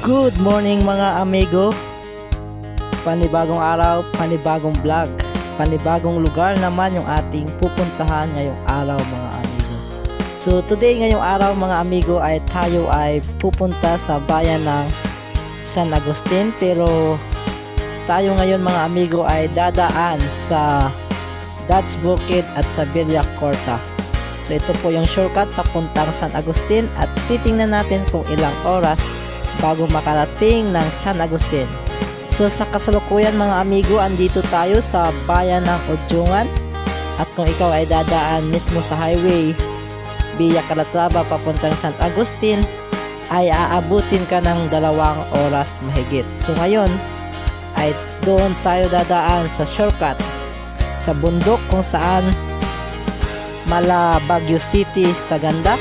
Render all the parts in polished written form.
Good morning mga amigo. Panibagong araw, panibagong vlog, panibagong lugar naman yung ating pupuntahan ngayong araw mga amigo. So today ngayong araw mga amigo ay tayo ay pupunta sa bayan ng San Agustin, pero tayo ngayon mga amigo ay dadaan sa Dutch Bukid at sa Villa Corta. So ito po yung shortcut papuntang San Agustin at titingnan natin kung ilang oras bago makarating ng San Agustin. So sa kasalukuyan mga amigo, andito tayo sa bayan ng Odyungan, at kung ikaw ay dadaan mismo sa highway Villa Calatrava papuntang San Agustin ay aabutin ka ng 2 oras mahigit. So ngayon ay doon tayo dadaan sa shortcut sa bundok kung saan mala Baguio City sa ganda.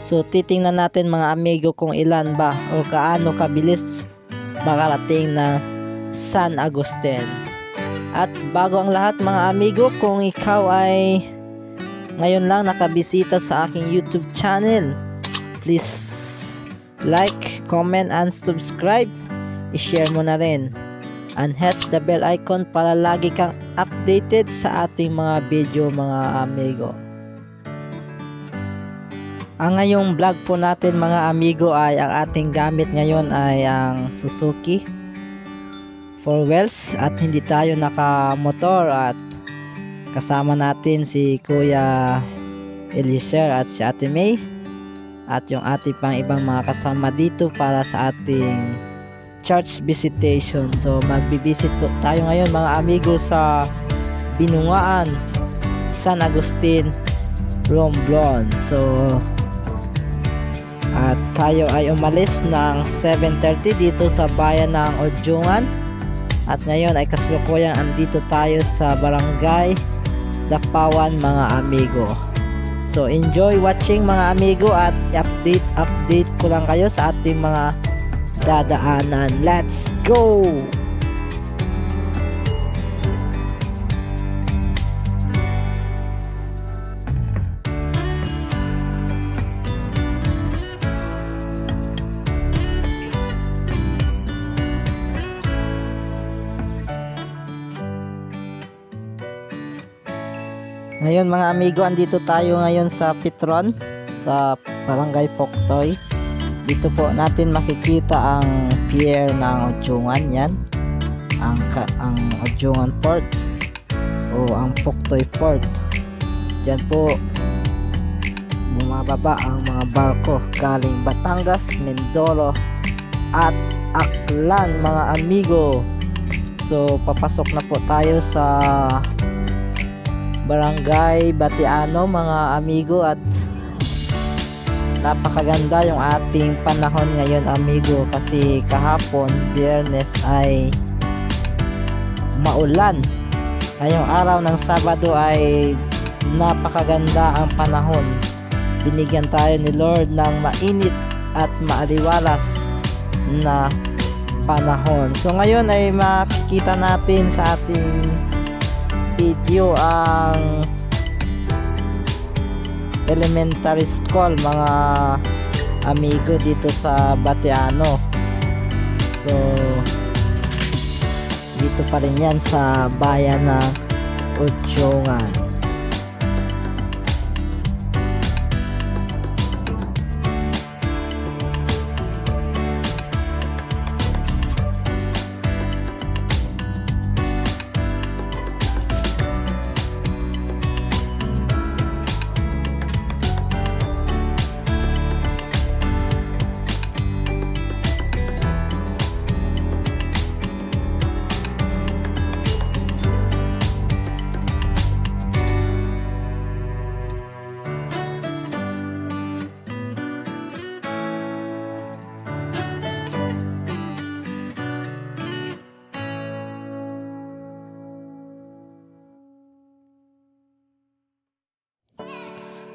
So titingnan natin mga amigo kung ilan ba o kaano kabilis makarating ng San Agustin. At bago ang lahat mga amigo, kung ikaw ay ngayon lang nakabisita sa aking YouTube channel, please like, comment, and subscribe. I-share mo na rin and hit the bell icon para lagi kang updated sa ating mga video mga amigo. Ang ngayong vlog po natin mga amigo ay ang ating gamit ngayon ay ang Suzuki 4 wheels at hindi tayo nakamotor, at kasama natin si Kuya Eliezer at si Ate May at yung ating pang ibang mga kasama dito para sa ating church visitation. So magbibisit po tayo ngayon mga amigo sa Binungaan, San Agustin, Romblon. So at tayo ay umalis ng 7:30 dito sa bayan ng Odyungan, at ngayon ay kasalukuyang andito tayo sa Barangay Dapawan mga amigo. So enjoy watching mga amigo, at update ko lang kayo sa ating mga dadaanan. Let's go! Ngayon mga amigo, andito tayo ngayon sa Petron, sa Barangay Poktoy. Dito po natin makikita ang pier ng Odyungan, yan. Ang Odyungan Port o ang Poktoy Port. Diyan po bumababa ang mga barko galing Batangas, Mindoro at Aklan mga amigo. So papasok na po tayo sa Barangay Batiano mga amigo, at napakaganda yung ating panahon ngayon amigo, kasi kahapon Biyernes ay maulan. Ngayong araw ng Sabado ay napakaganda ang panahon. Binigyan tayo ni Lord ng mainit at maaliwalas na panahon. So ngayon ay makikita natin sa ating video ang elementary school mga amigo dito sa Batiano. So dito pa rin yan sa bayan ng Odyungan.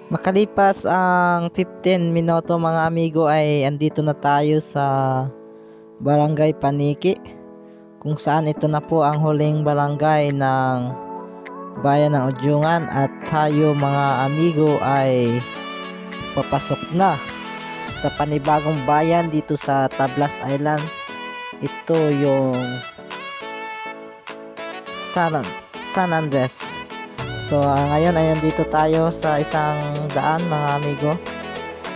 Makalipas ang 15 minuto mga amigo ay andito na tayo sa Barangay Paniki, kung saan ito na po ang huling barangay ng bayan ng Odyungan, at tayo mga amigo ay papasok na sa panibagong bayan dito sa Tablas Island. Ito yung San Andres. So ngayon ay dito tayo sa isang daan mga amigo.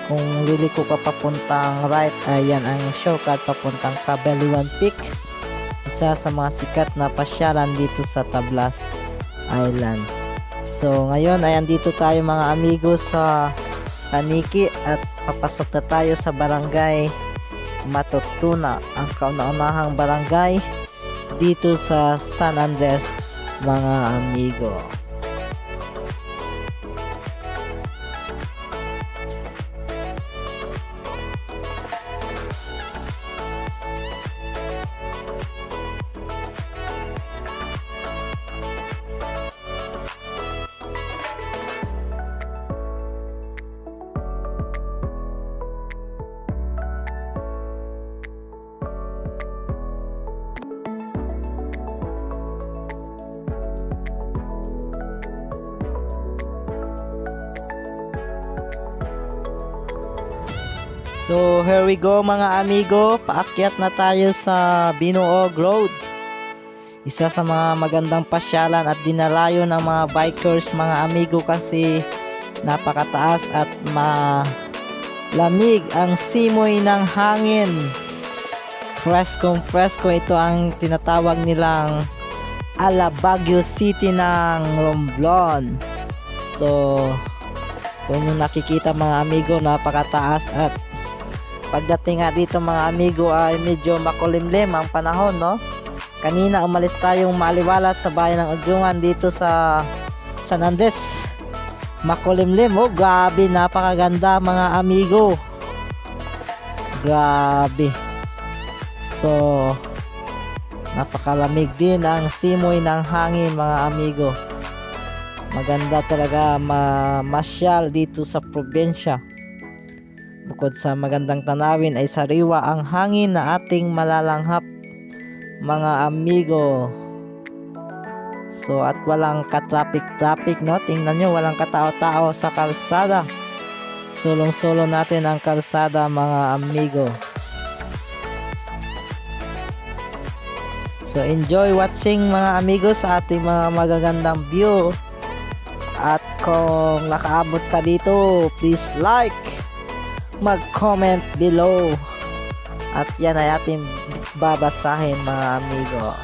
Kung liliko ka papuntang right, ayan ang shortcut papuntang Cabeliwan Peak, isa sa mga sikat na pasyalan dito sa Tablas Island. So ngayon ay dito tayo mga amigo sa Paniki at papasok na tayo sa barangay Matutuna, ang kauna-unahang barangay dito sa San Andres mga amigo. So here we go mga amigo, paakyat na tayo sa Binuog Road. Isa sa mga magandang pasyalan at dinalayo ng mga bikers mga amigo kasi napakataas at malamig ang simoy ng hangin. Presko ito ang tinatawag nilang ala Baguio City ng Romblon. So kung yung nakikita mga amigo, napakataas at pagdating nga dito mga amigo ay medyo makulimlim ang panahon, no? Kanina umalis tayong maaliwalas sa bayan ng Udyungan dito sa San Andres. Makulimlim, oh grabe, napakaganda mga amigo. Grabe. So napakalamig din ang simoy ng hangin mga amigo. Maganda talaga mamasyal dito sa probinsya. Bukod sa magandang tanawin ay sariwa ang hangin na ating malalanghap mga amigo. So at walang ka-traffic no? Tingnan nyo, walang katao-tao sa kalsada. Sulong-solo natin ang kalsada mga amigo. So enjoy watching mga amigo sa ating mga magagandang view. At kung nakaabot ka dito, please like, mag-comment below at yan ay ating babasahin mga amigo.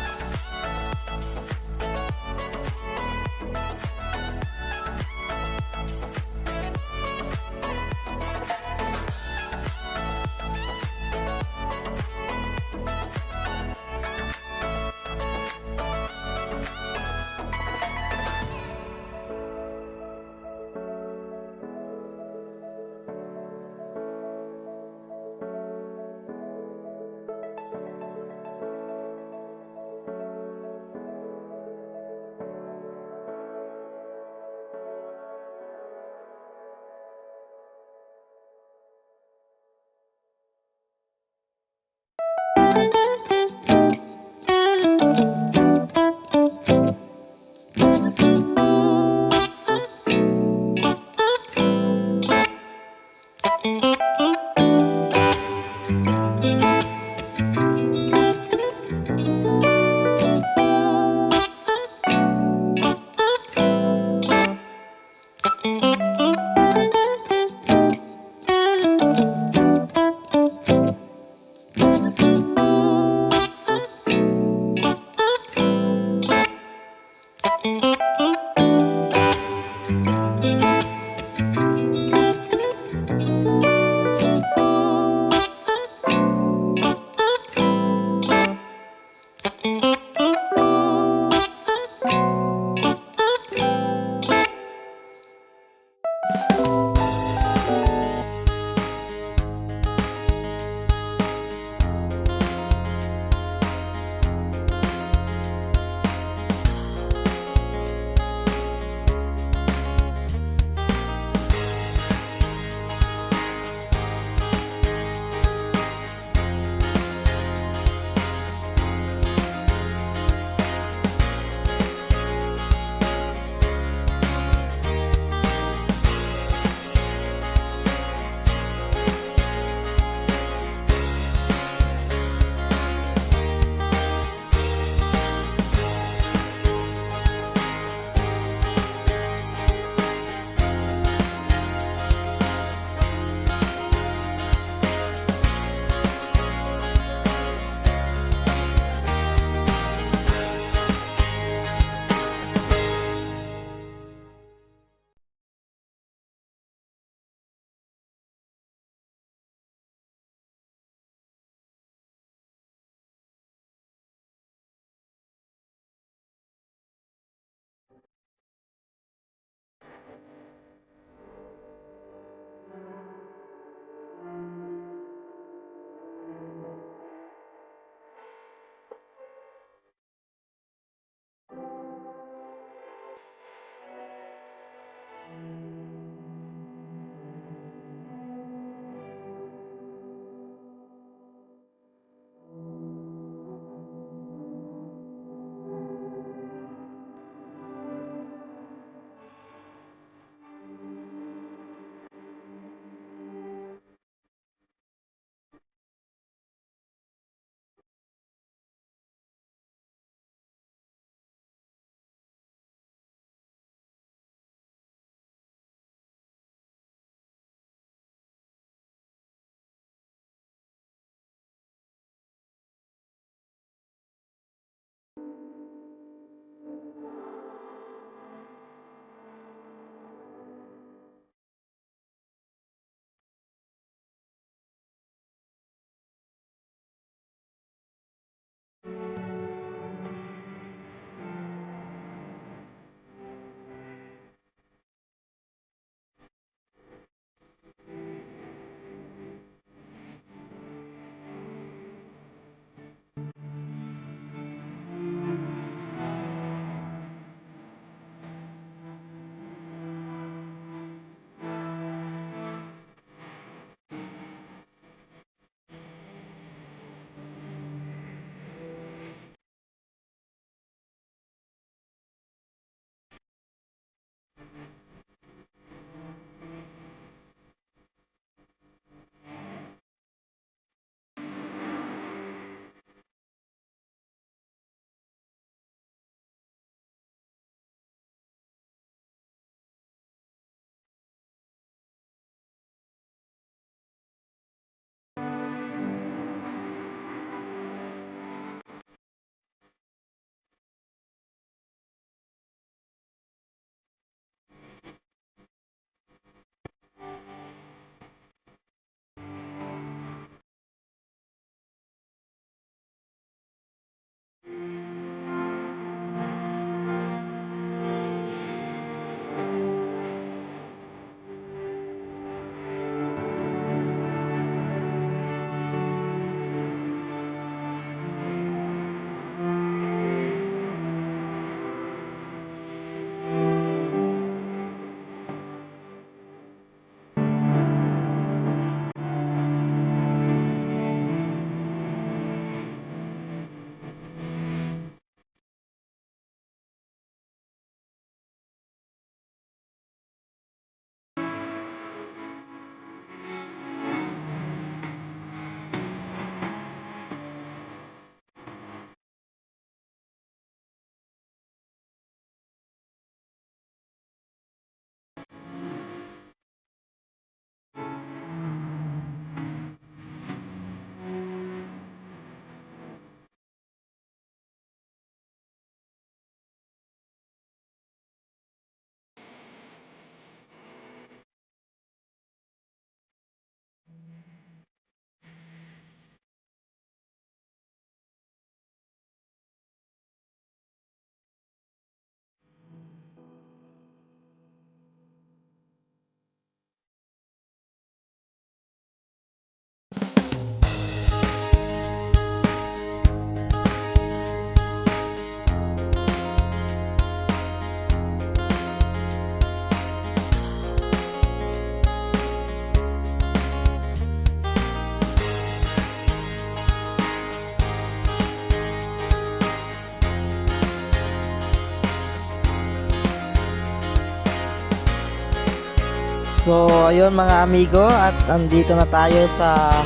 So, ayun mga amigo, at andito na tayo sa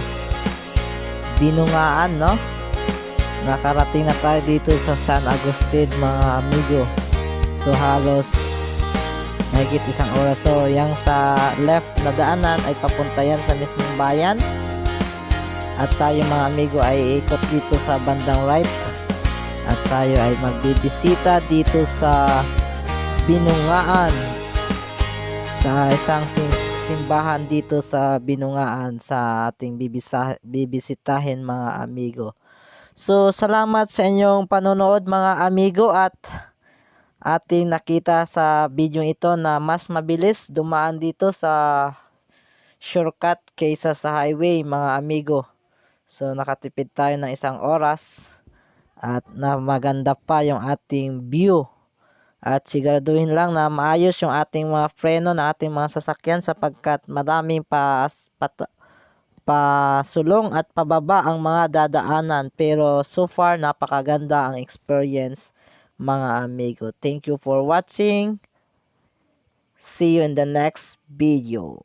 Binungaan, no? Nakarating na tayo dito sa San Agustin mga amigo. So, halos mahigit isang oras. So, yung sa left na daanan ay papunta yan sa mismong bayan. At tayo mga amigo ay ikot dito sa bandang right. At tayo ay magbibisita dito sa Binungaan, sa isang simbahan dito sa Binungaan sa ating bibisitahin mga amigo. So, salamat sa inyong panonood mga amigo, at ating nakita sa video ito na mas mabilis dumaan dito sa shortcut kaysa sa highway mga amigo. So, nakatipid tayo ng isang oras at na maganda pa yung ating view. At siguraduhin lang na maayos yung ating mga preno na ating mga sasakyan, sapagkat maraming pasulong at pababa ang mga dadaanan. Pero so far napakaganda ang experience mga amigo. Thank you for watching. See you in the next video.